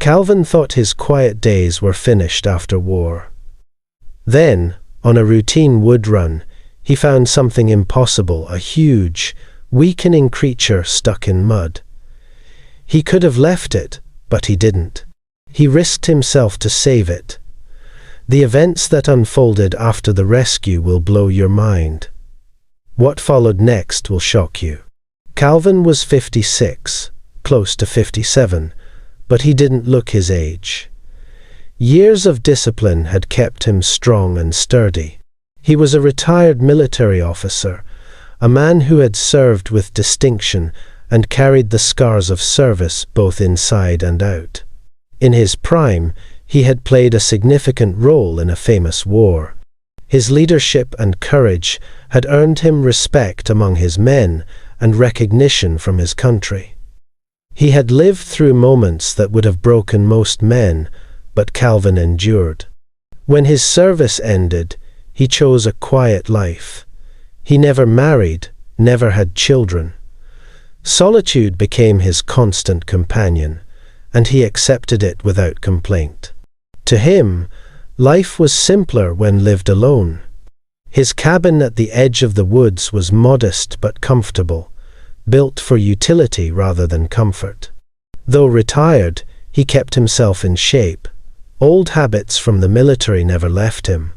Calvin thought his quiet days were finished after war. Then, on a routine wood run, he found something impossible, a huge, weakening creature stuck in mud. He could have left it, but he didn't. He risked himself to save it. The events that unfolded after the rescue will blow your mind. What followed next will shock you. Calvin was 56, close to 57, but he didn't look his age. Years of discipline had kept him strong and sturdy. He was a retired military officer, a man who had served with distinction and carried the scars of service both inside and out. In his prime, he had played a significant role in a famous war. His leadership and courage had earned him respect among his men and recognition from his country. He had lived through moments that would have broken most men, but Calvin endured. When his service ended, he chose a quiet life. He never married, never had children. Solitude became his constant companion, and he accepted it without complaint. To him, life was simpler when lived alone. His cabin at the edge of the woods was modest but comfortable, built for utility rather than comfort. Though retired, he kept himself in shape. Old habits from the military never left him.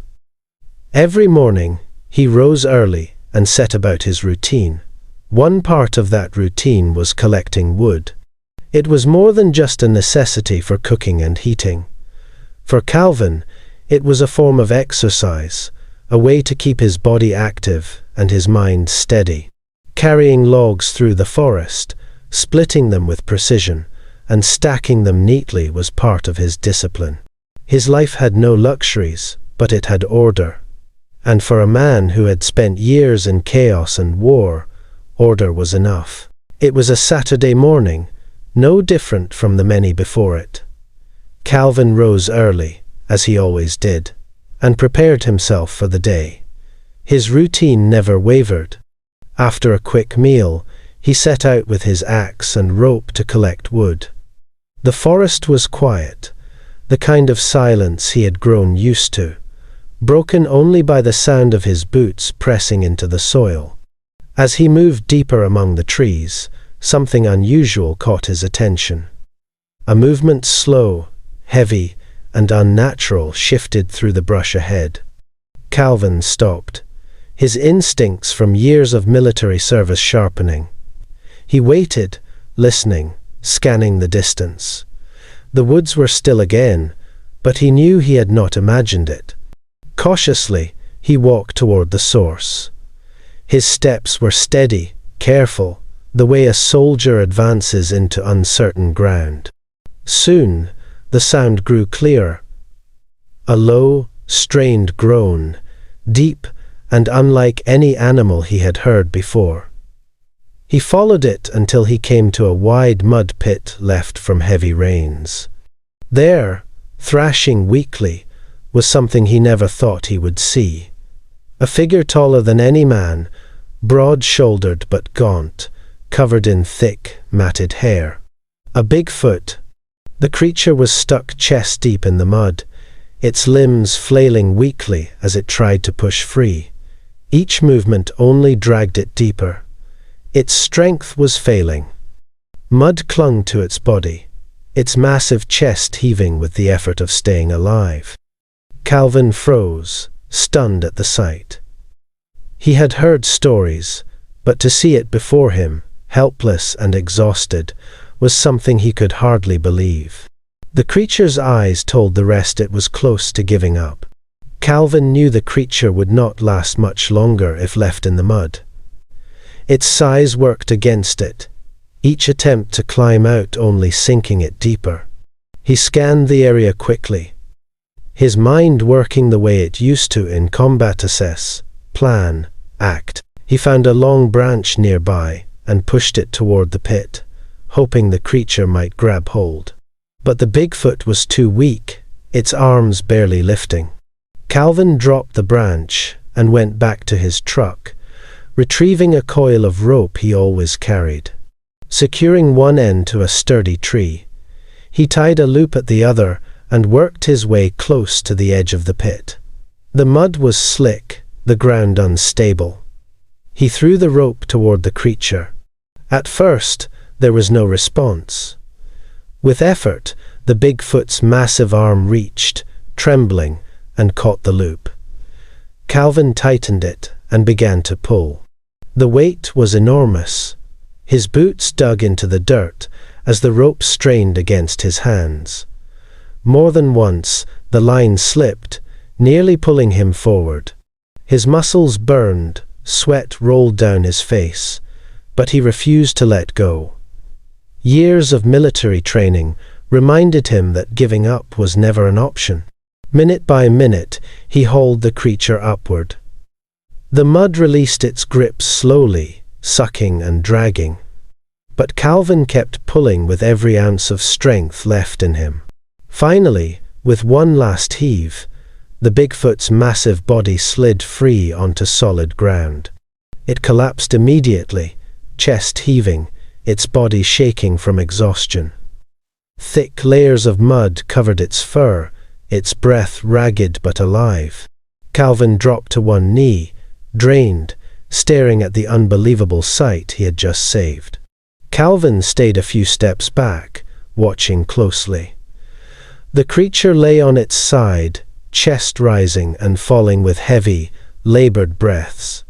Every morning, he rose early and set about his routine. One part of that routine was collecting wood. It was more than just a necessity for cooking and heating. For Calvin, it was a form of exercise, a way to keep his body active and his mind steady. Carrying logs through the forest, splitting them with precision, and stacking them neatly was part of his discipline. His life had no luxuries, but it had order. And for a man who had spent years in chaos and war, order was enough. It was a Saturday morning, no different from the many before it. Calvin rose early, as he always did, and prepared himself for the day. His routine never wavered. After a quick meal, he set out with his axe and rope to collect wood. The forest was quiet, the kind of silence he had grown used to, broken only by the sound of his boots pressing into the soil. As he moved deeper among the trees, something unusual caught his attention. A movement slow, heavy, and unnatural shifted through the brush ahead. Calvin stopped, his instincts from years of military service sharpening. He waited, listening, scanning the distance. The woods were still again, but he knew he had not imagined it. Cautiously, he walked toward the source. His steps were steady, careful, the way a soldier advances into uncertain ground. Soon, the sound grew clearer. A low, strained groan, deep and unlike any animal he had heard before. He followed it until he came to a wide mud pit left from heavy rains. There, thrashing weakly, was something he never thought he would see. A figure taller than any man, broad-shouldered but gaunt, covered in thick, matted hair. A Bigfoot. The creature was stuck chest-deep in the mud, its limbs flailing weakly as it tried to push free. Each movement only dragged it deeper. Its strength was failing. Mud clung to its body, its massive chest heaving with the effort of staying alive. Calvin froze, stunned at the sight. He had heard stories, but to see it before him, helpless and exhausted, was something he could hardly believe. The creature's eyes told the rest it was close to giving up. Calvin knew the creature would not last much longer if left in the mud. Its size worked against it, each attempt to climb out only sinking it deeper. He scanned the area quickly, his mind working the way it used to in combat: assess, plan, act. He found a long branch nearby and pushed it toward the pit, hoping the creature might grab hold. But the Bigfoot was too weak, its arms barely lifting. Calvin dropped the branch and went back to his truck, retrieving a coil of rope he always carried. Securing one end to a sturdy tree, He tied a loop at the other and worked his way close to the edge of the pit. The mud was slick, the ground unstable. He threw the rope toward the creature. At first, there was no response. With effort, the Bigfoot's massive arm reached, trembling, and caught the loop. Calvin tightened it and began to pull. The weight was enormous. His boots dug into the dirt as the rope strained against his hands. More than once, the line slipped, nearly pulling him forward. His muscles burned, sweat rolled down his face, but he refused to let go. Years of military training reminded him that giving up was never an option. Minute by minute, he hauled the creature upward. The mud released its grip slowly, sucking and dragging. But Calvin kept pulling with every ounce of strength left in him. Finally, with one last heave, the Bigfoot's massive body slid free onto solid ground. It collapsed immediately, chest heaving, its body shaking from exhaustion. Thick layers of mud covered its fur, its breath ragged but alive. Calvin dropped to one knee, drained, staring at the unbelievable sight he had just saved. Calvin stayed a few steps back, watching closely. The creature lay on its side, chest rising and falling with heavy, labored breaths.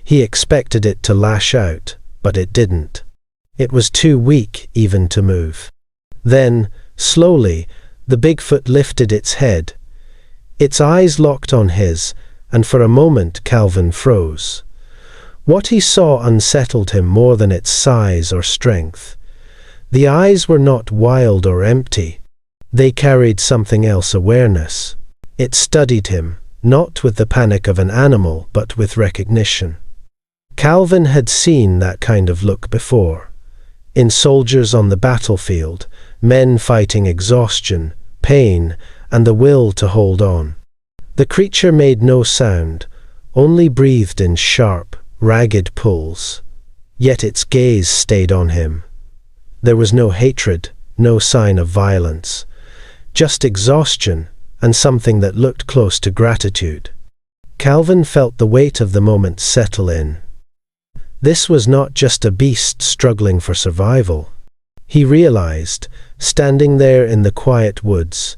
He expected it to lash out, but it didn't. It was too weak even to move. Then, slowly, the Bigfoot lifted its head. Its eyes locked on his, and for a moment Calvin froze. What he saw unsettled him more than its size or strength. The eyes were not wild or empty. They carried something else: awareness. It studied him, not with the panic of an animal, but with recognition. Calvin had seen that kind of look before. In soldiers on the battlefield, men fighting exhaustion, pain, and the will to hold on. The creature made no sound, only breathed in sharp, ragged pulls. Yet its gaze stayed on him. There was no hatred, no sign of violence, just exhaustion and something that looked close to gratitude. Calvin felt the weight of the moment settle in. This was not just a beast struggling for survival. He realized, standing there in the quiet woods,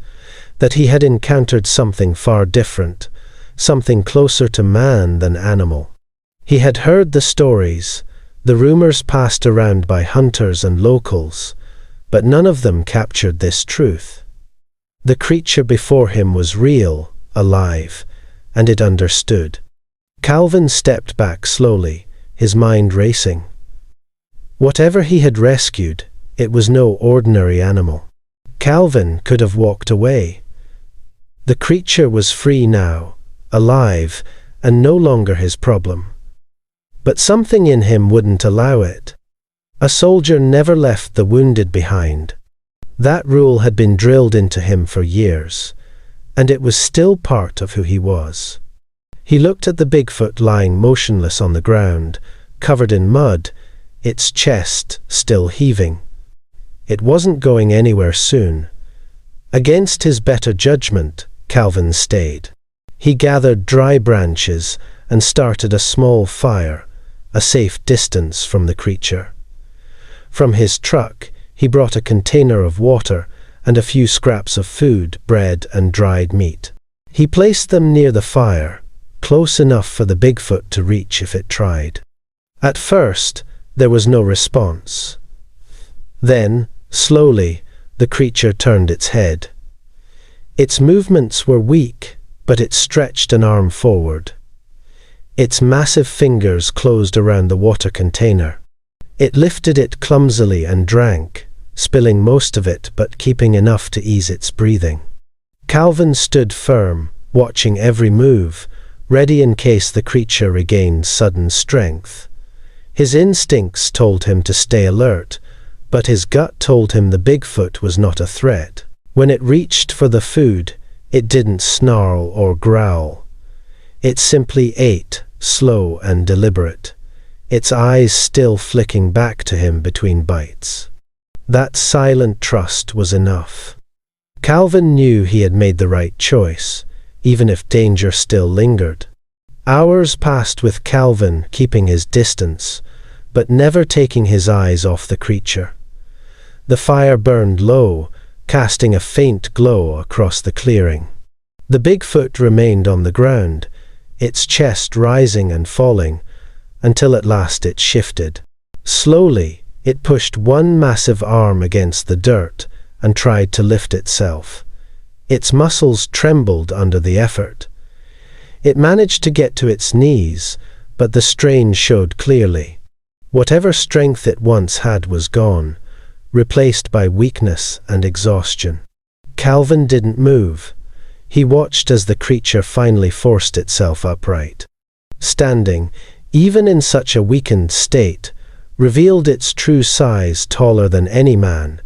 that he had encountered something far different, something closer to man than animal. He had heard the stories, the rumors passed around by hunters and locals, but none of them captured this truth. The creature before him was real, alive, and it understood. Calvin stepped back slowly, his mind racing. Whatever he had rescued, it was no ordinary animal. Calvin could have walked away. The creature was free now, alive, and no longer his problem. But something in him wouldn't allow it. A soldier never left the wounded behind. That rule had been drilled into him for years, and it was still part of who he was. He looked at the Bigfoot lying motionless on the ground, covered in mud, its chest still heaving. It wasn't going anywhere soon. Against his better judgment, Calvin stayed. He gathered dry branches and started a small fire, a safe distance from the creature. From his truck, he brought a container of water and a few scraps of food, bread and dried meat. He placed them near the fire, close enough for the Bigfoot to reach if it tried. At first, there was no response. Then, slowly, the creature turned its head. Its movements were weak, but it stretched an arm forward. Its massive fingers closed around the water container. It lifted it clumsily and drank, spilling most of it but keeping enough to ease its breathing. Calvin stood firm, watching every move, ready in case the creature regained sudden strength. His instincts told him to stay alert, but his gut told him the Bigfoot was not a threat. When it reached for the food, it didn't snarl or growl. It simply ate, slow and deliberate, its eyes still flicking back to him between bites. That silent trust was enough. Calvin knew he had made the right choice, even if danger still lingered. Hours passed with Calvin keeping his distance, but never taking his eyes off the creature. The fire burned low, casting a faint glow across the clearing. The Bigfoot remained on the ground, its chest rising and falling, until at last it shifted. Slowly, it pushed one massive arm against the dirt and tried to lift itself. Its muscles trembled under the effort. It managed to get to its knees, but the strain showed clearly. Whatever strength it once had was gone, replaced by weakness and exhaustion. Calvin didn't move. He watched as the creature finally forced itself upright. Standing, even in such a weakened state, revealed its true size, taller than any man,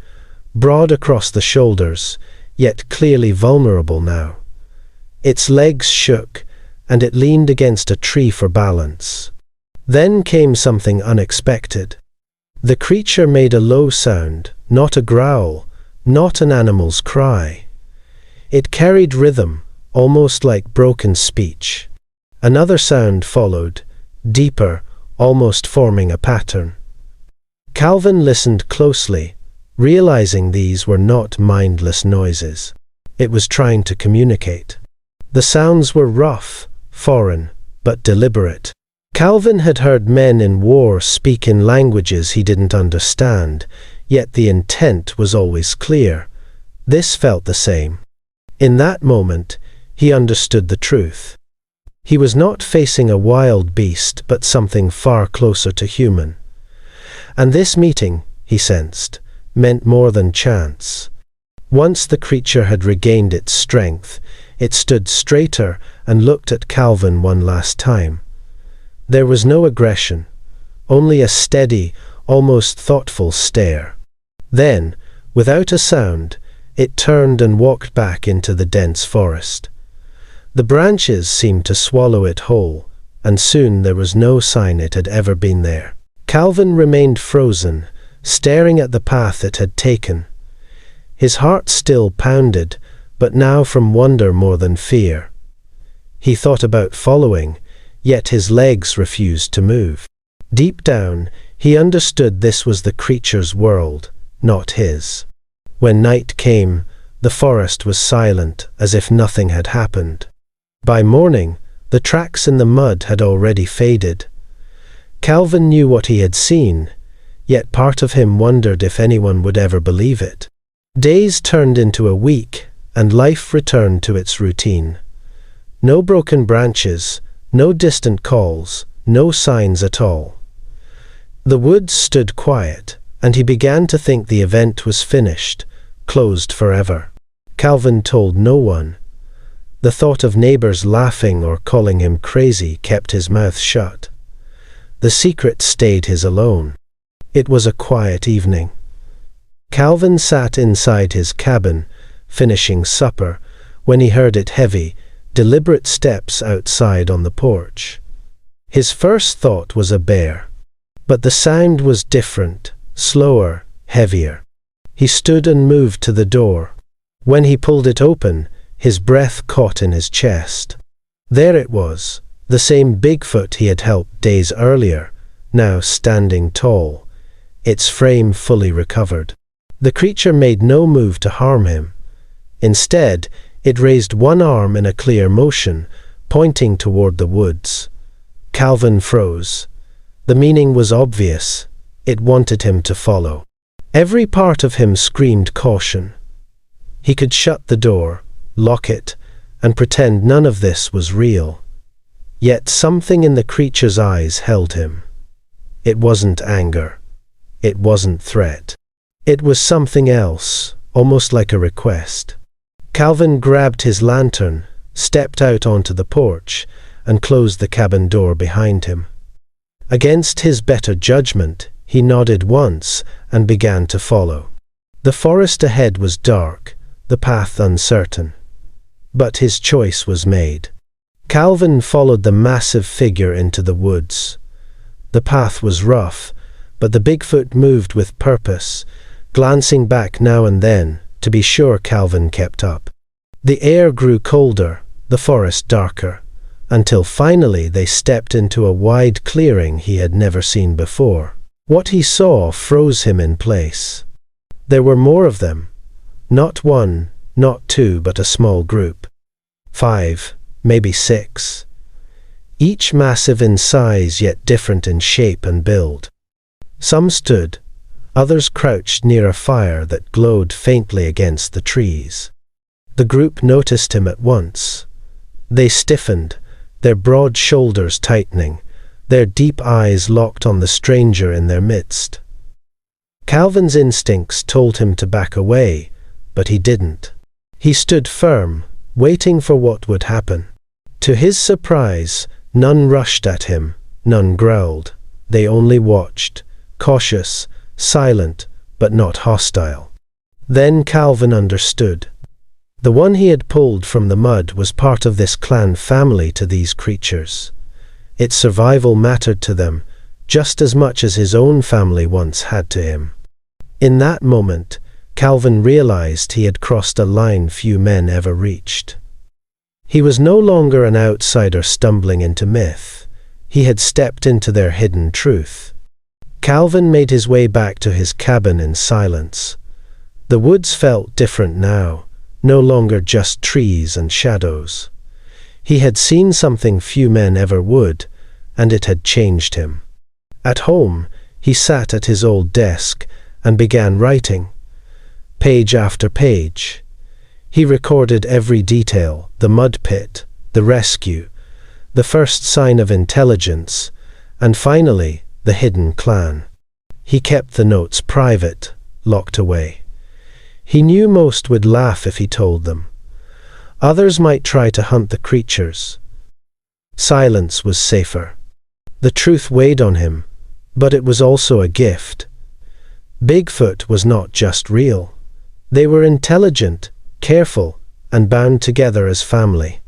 broad across the shoulders, yet clearly vulnerable now. Its legs shook, and it leaned against a tree for balance. Then came something unexpected. The creature made a low sound, not a growl, not an animal's cry. It carried rhythm, almost like broken speech. Another sound followed, deeper, almost forming a pattern. Calvin listened closely, realizing these were not mindless noises. It was trying to communicate. The sounds were rough, foreign, but deliberate. Calvin had heard men in war speak in languages he didn't understand, yet the intent was always clear. This felt the same. In that moment, he understood the truth. He was not facing a wild beast, but something far closer to human. And this meeting, he sensed, meant more than chance. Once the creature had regained its strength, it stood straighter and looked at Calvin one last time. There was no aggression, only a steady, almost thoughtful stare. Then, without a sound, it turned and walked back into the dense forest. The branches seemed to swallow it whole, and soon there was no sign it had ever been there. Calvin remained frozen, staring at the path it had taken. His heart still pounded, but now from wonder more than fear. He thought about following, yet his legs refused to move. Deep down, he understood this was the creature's world, not his. When night came, the forest was silent, as if nothing had happened. By morning, the tracks in the mud had already faded. Calvin knew what he had seen, yet part of him wondered if anyone would ever believe it. Days turned into a week, and life returned to its routine. No broken branches, no distant calls, no signs at all. The woods stood quiet, and he began to think the event was finished, closed forever. Calvin told no one. The thought of neighbors laughing or calling him crazy kept his mouth shut. The secret stayed his alone. It was a quiet evening. Calvin sat inside his cabin, finishing supper, when he heard it heavy, deliberate steps outside on the porch. His first thought was a bear. But the sound was different, slower, heavier. He stood and moved to the door. When he pulled it open, his breath caught in his chest. There it was, the same Bigfoot he had helped days earlier, now standing tall, its frame fully recovered. The creature made no move to harm him. Instead, it raised one arm in a clear motion, pointing toward the woods. Calvin froze. The meaning was obvious. It wanted him to follow. Every part of him screamed caution. He could shut the door, lock it, and pretend none of this was real. Yet something in the creature's eyes held him. It wasn't anger. It wasn't threat. It was something else, almost like a request. Calvin grabbed his lantern, stepped out onto the porch, and closed the cabin door behind him. Against his better judgment, he nodded once and began to follow. The forest ahead was dark, the path uncertain. But his choice was made. Calvin followed the massive figure into the woods. The path was rough, but the Bigfoot moved with purpose, glancing back now and then to be sure Calvin kept up. The air grew colder, the forest darker, until finally they stepped into a wide clearing he had never seen before. What he saw froze him in place. There were more of them. Not one, not two, but a small group. 5, maybe 6. Each massive in size yet different in shape and build. Some stood, others crouched near a fire that glowed faintly against the trees. The group noticed him at once. They stiffened, their broad shoulders tightening, their deep eyes locked on the stranger in their midst. Calvin's instincts told him to back away, but he didn't. He stood firm, waiting for what would happen. To his surprise, none rushed at him, none growled. They only watched, cautious, silent, but not hostile. Then Calvin understood. The one he had pulled from the mud was part of this clan family to these creatures. Its survival mattered to them, just as much as his own family once had to him. In that moment, Calvin realized he had crossed a line few men ever reached. He was no longer an outsider stumbling into myth. He had stepped into their hidden truth. Calvin made his way back to his cabin in silence. The woods felt different now, no longer just trees and shadows. He had seen something few men ever would, and it had changed him. At home, he sat at his old desk and began writing. Page after page. He recorded every detail, the mud pit, the rescue, the first sign of intelligence, and finally, the hidden clan. He kept the notes private, locked away. He knew most would laugh if he told them. Others might try to hunt the creatures. Silence was safer. The truth weighed on him, but it was also a gift. Bigfoot was not just real. They were intelligent, careful, and bound together as family.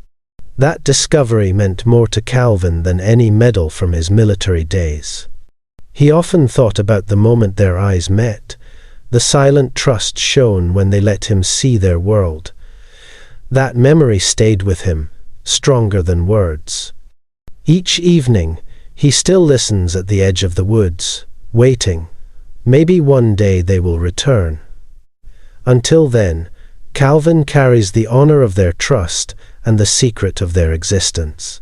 That discovery meant more to Calvin than any medal from his military days. He often thought about the moment their eyes met, the silent trust shown when they let him see their world. That memory stayed with him, stronger than words. Each evening, he still listens at the edge of the woods, waiting. Maybe one day they will return. Until then, Calvin carries the honor of their trust and the secret of their existence.